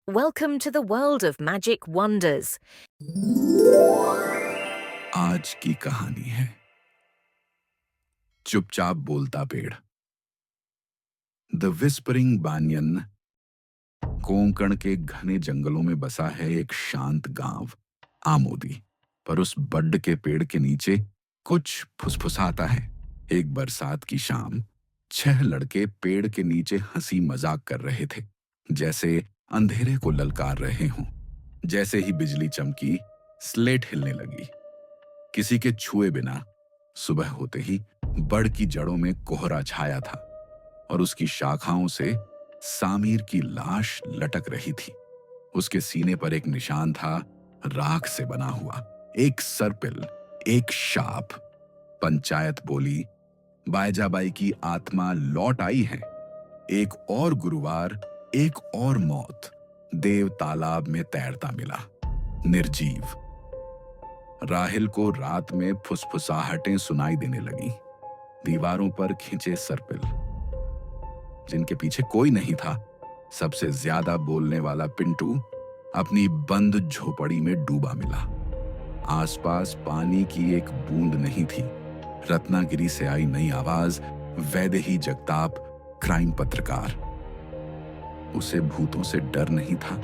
Welcome to the world of magic wonders. आज की कहानी है चुपचाप बोलता पेड़। द विस्परिंग बानियन कोंकण के घने जंगलों में बसा है एक शांत गांव आमोदी। पर उस बड्ड के पेड़ के नीचे कुछ फुसफुसाता है। एक बरसात की शाम 6 लड़के पेड़ के नीचे हंसी मजाक कर रहे थे, जैसे अंधेरे को ललकार रहे हों। जैसे ही बिजली चमकी, स्लेट हिलने लगी। किसी के छुए बिना सुबह होते ही बड़ की जड़ों में कोहरा छाया था और उसकी शाखाओं से सामीर की लाश लटक रही थी। उसके सीने पर एक निशान था, राख से बना हुआ, एक सर्पिल, एक शाप। पंचायत बोली, बायजाबाई की आत्मा लौट आई है। एक और गुरुवार, एक और मौत। देव तालाब में तैरता मिला, निर्जीव। राहिल को रात में फुसफुसाहटें सुनाई देने लगी। दीवारों पर खिंचे सर्पिल, जिनके पीछे कोई नहीं था। सबसे ज्यादा बोलने वाला पिंटू अपनी बंद झोपड़ी में डूबा मिला। आसपास पानी की एक बूंद नहीं थी। रत्नागिरी से आई नई आवाज, वैदेही जगताप, क्राइम पत्रकार। उसे भूतों से डर नहीं था,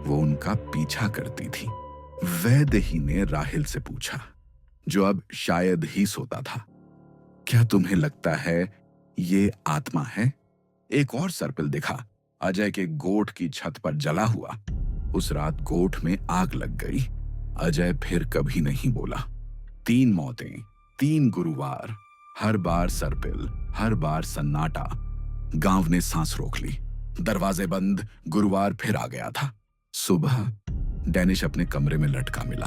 वो उनका पीछा करती थी। वैदेही ने राहिल से पूछा, जो अब शायद ही सोता था, क्या तुम्हें लगता है ये आत्मा है? एक और सर्पिल दिखा, अजय के गोठ की छत पर जला हुआ। उस रात गोठ में आग लग गई। अजय फिर कभी नहीं बोला। 3 मौतें, 3 गुरुवार, हर बार सर्पिल, हर बार सन्नाटा। गांव ने सांस रोक ली। दरवाजे बंद, गुरुवार फिर आ गया था। सुबह डैनिश अपने कमरे में लटका मिला।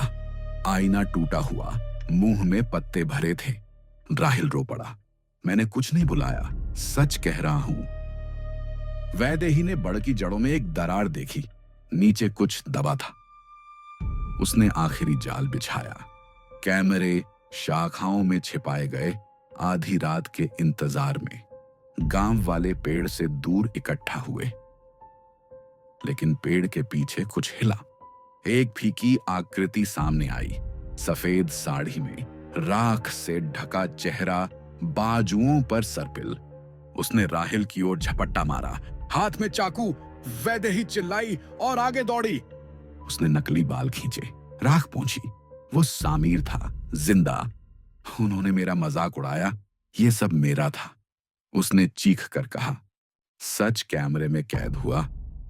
आईना टूटा हुआ, मुंह में पत्ते भरे थे। राहिल रो पड़ा, मैंने कुछ नहीं बुलाया, सच कह रहा हूं। वैदेही ने बड़ की जड़ों में एक दरार देखी, नीचे कुछ दबा था। उसने आखिरी जाल बिछाया। कैमरे शाखाओं में छिपाए गए। आधी रात के इंतजार में गांव वाले पेड़ से दूर इकट्ठा हुए, लेकिन पेड़ के पीछे कुछ हिला। एक फीकी आकृति सामने आई, सफेद साड़ी में, राख से ढका चेहरा, बाजुओं पर सर्पिल। उसने राहिल की ओर झपट्टा मारा, हाथ में चाकू। वैदेही चिल्लाई और आगे दौड़ी। उसने नकली बाल खींचे, राख पहुंची। वो सामीर था, जिंदा। उन्होंने मेरा मजाक उड़ाया, ये सब मेरा था। उसने चीख कर कहा। सच कैमरे में कैद हुआ।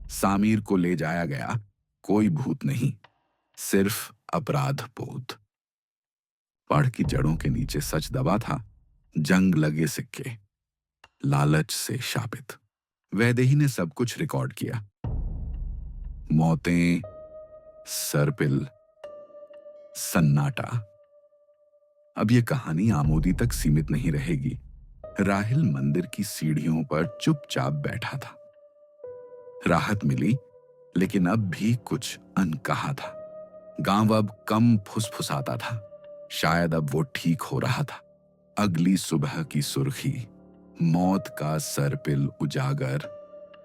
सामीर को ले जाया गया। कोई भूत नहीं, सिर्फ अपराध बोध। पड़ की जड़ों के नीचे सच दबा था, जंग लगे सिक्के, लालच से शापित। वैदेही ने सब कुछ रिकॉर्ड किया। मौतें, सर्पिल, सन्नाटा। अब ये कहानी आमोदी तक सीमित नहीं रहेगी। राहिल मंदिर की सीढ़ियों पर चुपचाप बैठा था। राहत मिली, लेकिन अब भी कुछ अनकहा था। गांव अब कम फुसफुसाता था। शायद अब वो ठीक हो रहा था। अगली सुबह की सुर्खी, मौत का सर्पिल उजागर।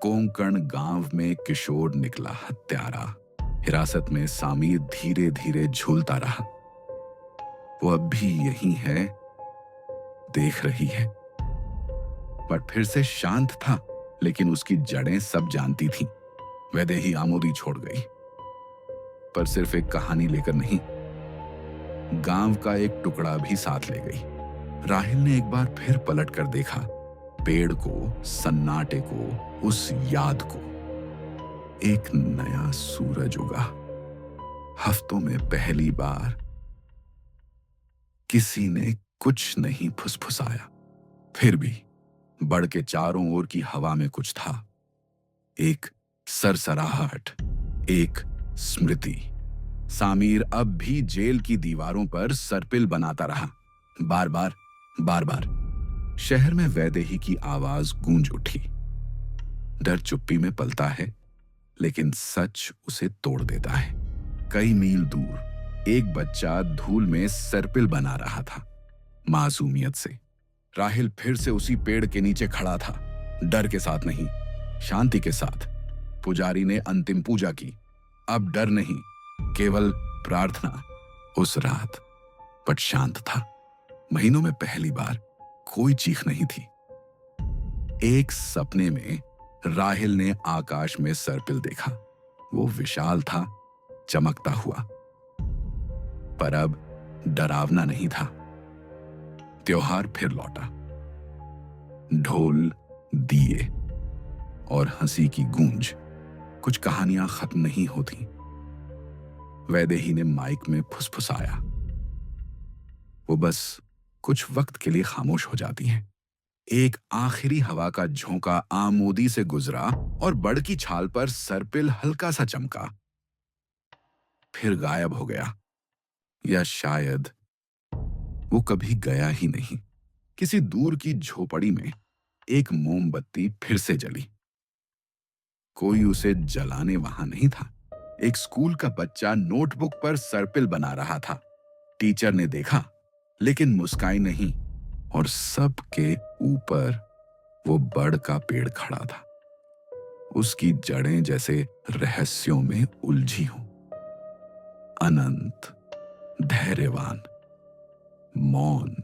कोंकण गांव में किशोर निकला हत्यारा। हिरासत में सामीर धीरे धीरे झूलता रहा। वो अब भी यही है, देख रही है। पर फिर से शांत था, लेकिन उसकी जड़ें सब जानती थीं। वैदेही आमोदी छोड़ गई, पर सिर्फ एक कहानी लेकर नहीं, गांव का एक टुकड़ा भी साथ ले गई। राहिल ने एक बार फिर पलट कर देखा, पेड़ को, सन्नाटे को, उस याद को। एक नया सूरज उगा। हफ्तों में पहली बार किसी ने कुछ नहीं फुसफुसाया। फिर भी बड़ के चारों ओर की हवा में कुछ था, एक सरसराहट, एक स्मृति। सामीर अब भी जेल की दीवारों पर सर्पिल बनाता रहा, बार बार, बार बार। शहर में वैदेही की आवाज गूंज उठी। डर चुप्पी में पलता है, लेकिन सच उसे तोड़ देता है। कई मील दूर एक बच्चा धूल में सर्पिल बना रहा था, मासूमियत से। राहिल फिर से उसी पेड़ के नीचे खड़ा था, डर के साथ नहीं, शांति के साथ। पुजारी ने अंतिम पूजा की। अब डर नहीं, केवल प्रार्थना। उस रात पट शांत था। महीनों में पहली बार कोई चीख नहीं थी। एक सपने में राहिल ने आकाश में सर्पिल देखा। वो विशाल था, चमकता हुआ, पर अब डरावना नहीं था। त्योहार फिर लौटा। ढोल, दिए और हंसी की गूंज। कुछ कहानियां खत्म नहीं होती। वैदेही ने माइक में फुसफुसाया। वो बस कुछ वक्त के लिए खामोश हो जाती हैं। एक आखिरी हवा का झोंका आमोदी से गुजरा और बड़ की छाल पर सर्पिल हल्का सा चमका, फिर गायब हो गया। या शायद वो कभी गया ही नहीं। किसी दूर की झोपड़ी में एक मोमबत्ती फिर से जली। कोई उसे जलाने वहां नहीं था। एक स्कूल का बच्चा नोटबुक पर सर्पिल बना रहा था। टीचर ने देखा, लेकिन मुस्काई नहीं। और सबके ऊपर वो बड़ का पेड़ खड़ा था, उसकी जड़ें जैसे रहस्यों में उलझी हों। अनंत, धैर्यवान, मौन,